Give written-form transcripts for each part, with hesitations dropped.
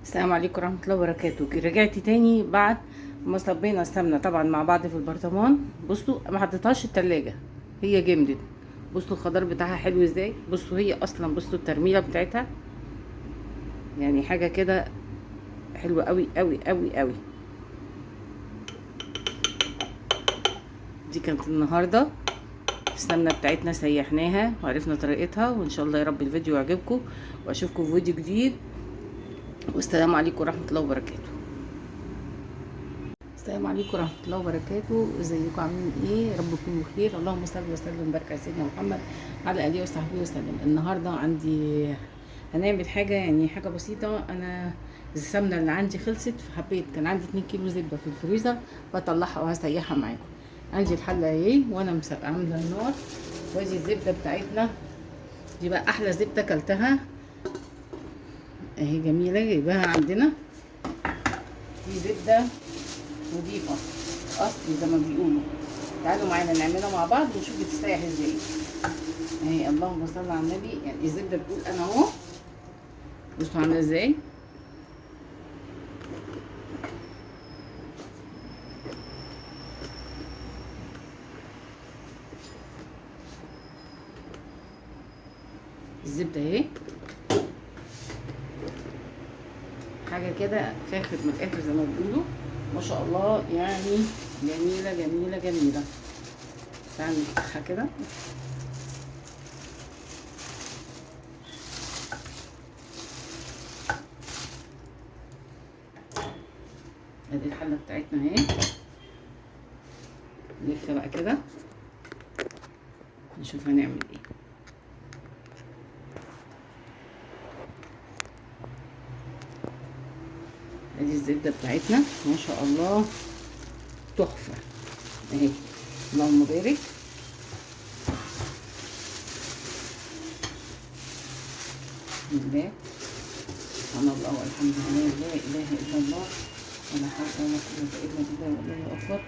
السلام عليكم ورحمة الله وبركاته. رجعت تاني بعد ما صبينا السمنة طبعا مع بعض في البرطمان. بصوا ما حطيتهاش التلاجة، هي جمدت. بصوا الخضار بتاعها حلو ازاي. بصوا هي اصلا، بصوا الترميلة بتاعتها يعني حاجة كده حلوة قوي قوي قوي قوي. دي كانت النهاردة السمنة بتاعتنا، سيحناها وعرفنا طريقتها، وان شاء الله يا رب الفيديو يعجبكم، واشوفكم في فيديو جديد. والسلام عليكم ورحمة الله وبركاته. السلام عليكم ورحمة الله وبركاته. ازيكم عاملين ايه؟ يا رب تكونوا بخير. اللهم صل وسلم وبارك على سيدنا محمد على اله وصحبه وسلم. النهارده عندي هنعمل حاجة، يعني حاجة بسيطة. انا السمنة اللي عندي خلصت، فحبيت كان عندي 2 كيلو زبدة في الفريزر بطلعها وهسيحها معاكم. عندي الحلة اهي وانا عاملة النار، وادي الزبدة بتاعتنا. دي بقى احلى زبدة كلتها اهي، جميلة جايباها عندنا. دي زبدة نضيفة اصلي زي ما بيقولوا. تعالوا معانا نعملها مع بعض ونشوف بتستريح ازاي. اهي اللهم صل على النبي. يعني الزبده بتقول انا اهو، بصوا عامله ازاي. الزبده اهي حاجه كده فاخد من الاخر زي ما بيقولوا، ما شاء الله يعني. جميله جميله جميله. تعالوا نفتحها كده. ادي الحله بتاعتنا اهي. نلف بقى كده نشوف هنعمل ايه. ادي الزبده بتاعتنا ما شاء الله تحفه اهي، اللهم بارك. بسم الله، سبحان الله والحمد لله، لا اله الا الله، ولا حول ولا قوة إلا بالله والله أكبر.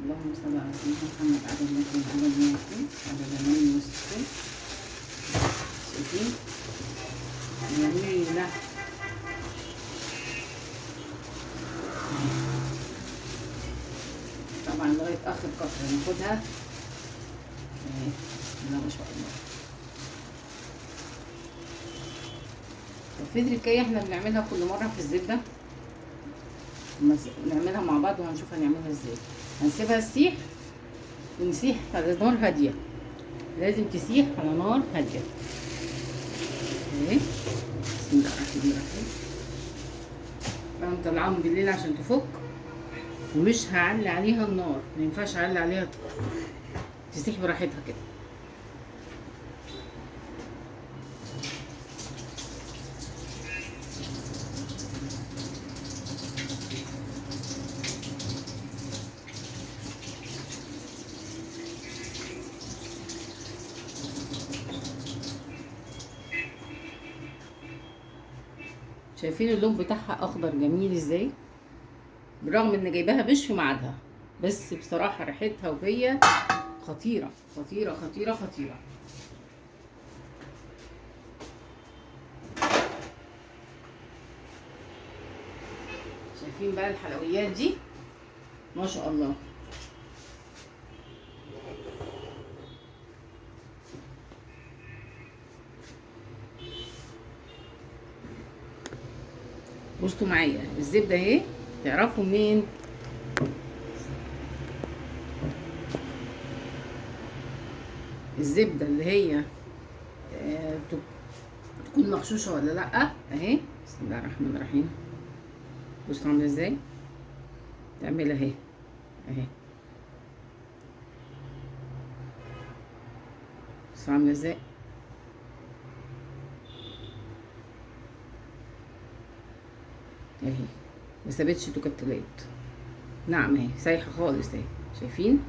اللهم صل على سيدنا محمد عدد ما يكون عدد ما يكون عدد ما يوسفون. شايفين؟ جميلة. طبعا لغاية آخر قطرة ناخدها اهي. بسم الله ما شاء الله. وفي تركاية احنا بنعملها كل مرة في الزبدة، نعملها مع بعض وهنشوف هنعملها ازاي. هنسيبها تسيح، ونسيح على نار هادية. لازم تسيح على نار هادية اهي. بسم الله الرحمن الرحيم. انا مطلعاهم بالليل عشان تفك، ومش هعلي عليها النار، ما ينفعش اعلي عليها، تسيح براحتها كده. شايفين اللون بتاعها اخضر جميل ازاي، بالرغم ان جايباها مش في ميعادها، بس بصراحه ريحتها وهي خطيره خطيره خطيره خطيره. شايفين بقى الحلويات دي ما شاء الله. بصوا معايا الزبده اهي، تعرفوا منين الزبده اللي هي تكون مغشوشه ولا لا؟ اهي بسم الله الرحمن الرحيم. بصوا عامله ازاي، تعملها اهي اهي. بصوا عامله ازاي. اهي ما سابتش تكتلات، نعم اهي سايحه خالص اهي. شايفين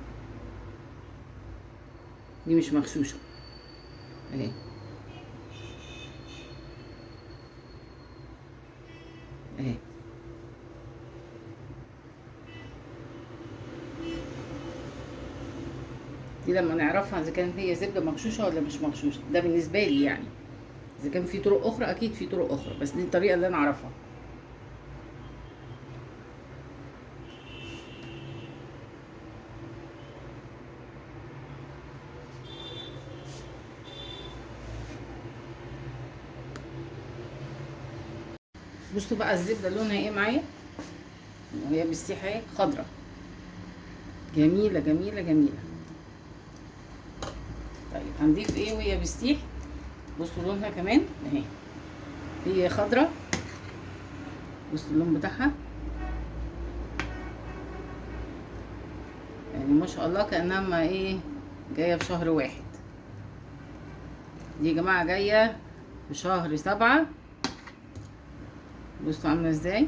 دي مش مغشوشه اهي اهي. دي لما نعرفها اذا كانت هي زبده مغشوشه ولا مش مغشوشه، ده بالنسبه لي يعني. اذا كان في طرق اخرى اكيد في طرق اخرى، بس دي الطريقه اللي انا اعرفها. بصوا بقى الزبده لونها ايه معايا، وهي بالسيح اهي خضره، جميله جميله جميله. طيب هنضيف ايه وهي بالسيح؟ بصوا لونها كمان اهي، هي خضره، بصوا اللون بتاعها، يعني ما شاء الله كأنها ما ايه جاية في شهر واحد. دي يا جماعة جاية في شهر 7. بصوا عاملة ازاي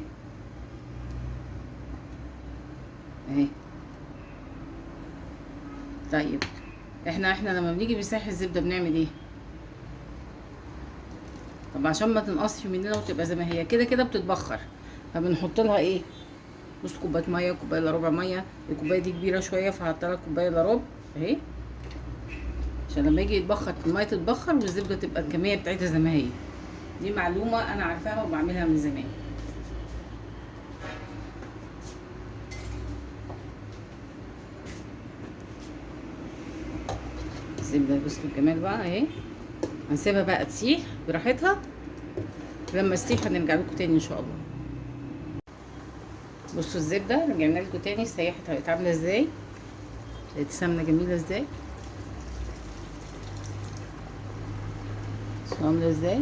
اهي. طيب احنا لما بنيجي بنسيح الزبدة بنعمل ايه؟ طب عشان ما تنقصش مننا وتبقى زي ما هي كده كده بتتبخر، فبنحط لها ايه؟ بص كوبايه ميه، كوبايه الا ربع ميه. الكوبايه دي كبيره شويه فهحط لها كوبايه الا ربع اهي، عشان لما يجي يتبخر الميه تتبخر والزبده تبقى الكميه بتاعتها زي ما هي. دي معلومه انا عارفاها وبعملها من زمان. الزبده بصوا الجمال بقى اهي. هنسيبها بقى تسيح براحتها، لما تسيح هنرجع لكم تاني ان شاء الله. بصوا الزبده رجعنا لكم تاني، سيحت بقت عامله ازاي، لقيت السمنه جميله ازاي، عامله ازاي.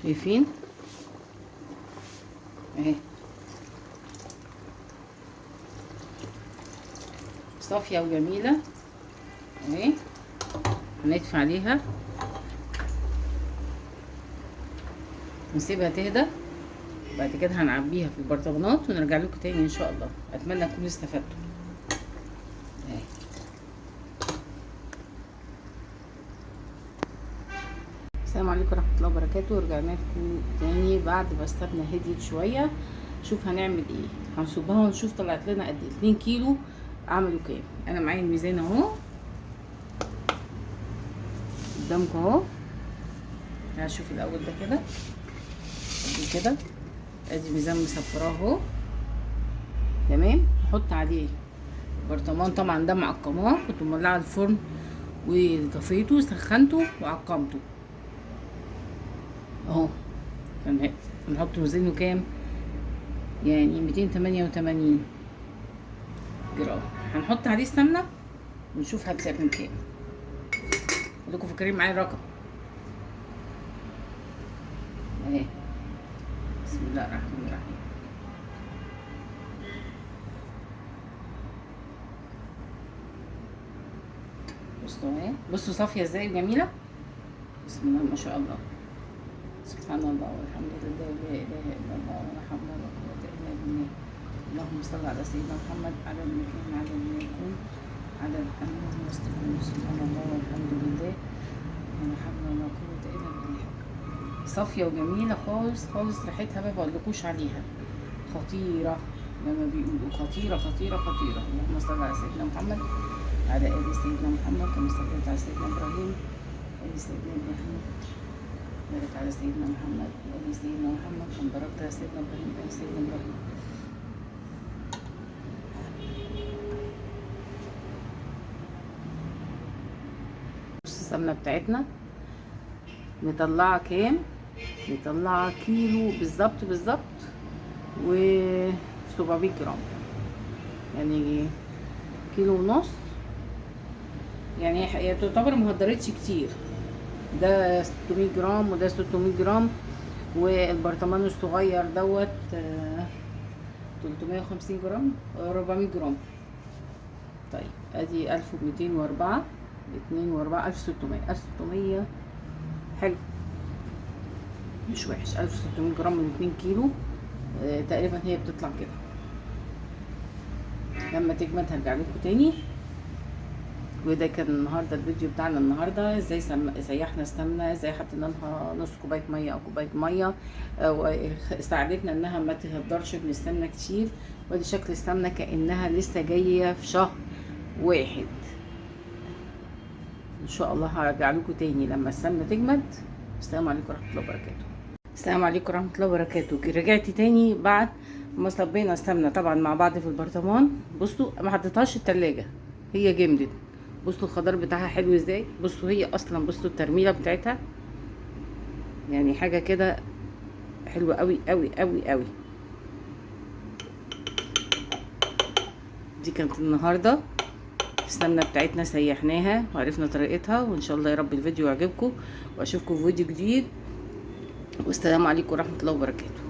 شايفين اهي صافيه وجميله اهي. هندفع عليها نسيبها تهدى، بعد كده هنعبيها في البرطمانات ونرجع لكم تاني ان شاء الله. اتمنى تكونوا استفدتوا اهي. السلام عليكم ورحمه الله وبركاته. رجعنا لكم تاني بعد ما السمنه هديت شويه. شوف هنعمل ايه، هنصبها ونشوف طلعت لنا قد ايه. 2 كيلو عملوا كام. انا معايا الميزان اهو قدامكم اهو. هشوف الاول ده كده قد كده، ادي ميزان مصفراه اهو تمام. نحط عليه برطمان، طبعا ده معقماه، كنت مولعه الفرن وطفيته سخنته وعقمته اهو. نحط وزنه كام، يعني 288 جرام. هنحط عليه السمنه ونشوف هتساوي كام. خليكم فاكرين معايا الرقم اهي. بسم الله الرحمن الرحيم. بصوا اهي، بصوا صافيه ازاي جميله. بسم الله ما شاء الله، سبحان الله والحمد لله ولا اله الا الله ولا حول ولا قوه الا بالله. اللهم صل على سيدنا محمد على المكان على المكون على الامن واستقيم. سبحان الله والحمد لله ولا حول ولا قوه الا بالله. صافيه وجميله خالص خالص، ريحتها ما بقولكوش عليها، خطيره لما بيقولوا خطيره خطيره خطيره. اللهم صل على سيدنا محمد على ال سيدنا محمد كما صليت على سيدنا ابراهيم ال سيدنا ابراهيم. بارك على سيدنا محمد وآل سيدنا محمد كما باركت على سيدنا ابراهيم وآل سيدنا ابراهيم. بص السمنه بتاعتنا مطلعه كام، مطلعه كيلو بالظبط بالظبط و 700 جرام، يعني كيلو ونص. يعني هي تعتبر مهدرتش كتير، ده 600 جرام وده 600 جرام، والبرطمان الصغير دوت 350 جرام 400 جرام. طيب ادي 1204 2 و4 1600 1600 حلو مش وحش. 1600 جرام من 2 كيلو تقريبا هي بتطلع كده. لما تجمد هرجع لكم تاني. وده كان النهارده الفيديو بتاعنا النهارده، ازاي سيحنا السمنه، ازاي حطينا لها نص كوبايه ميه او كوبايه ميه، وساعدتنا انها ما تهدرش من السمنه كتير. ودي شكل السمنه كانها لسه جايه في شهر واحد. ان شاء الله هرجع لكم تاني لما السمنه تجمد. السلام عليكم ورحمه الله وبركاته. السلام عليكم ورحمه الله وبركاته. رجعت تاني بعد ما صبينا السمنه طبعا مع بعض في البرطمان. بصوا ما حطيتهاش التلاجة، هي جمدت بصوا الخضار بتاعها حلو ازاي، بصوا هي اصلا، بصوا الترميله بتاعتها يعني حاجه كده حلوه قوي قوي قوي قوي. دي كانت النهارده السمنه بتاعتنا، سيحناها وعرفنا طريقتها، وان شاء الله يا رب الفيديو يعجبكم، واشوفكم في فيديو جديد، والسلام عليكم ورحمه الله وبركاته.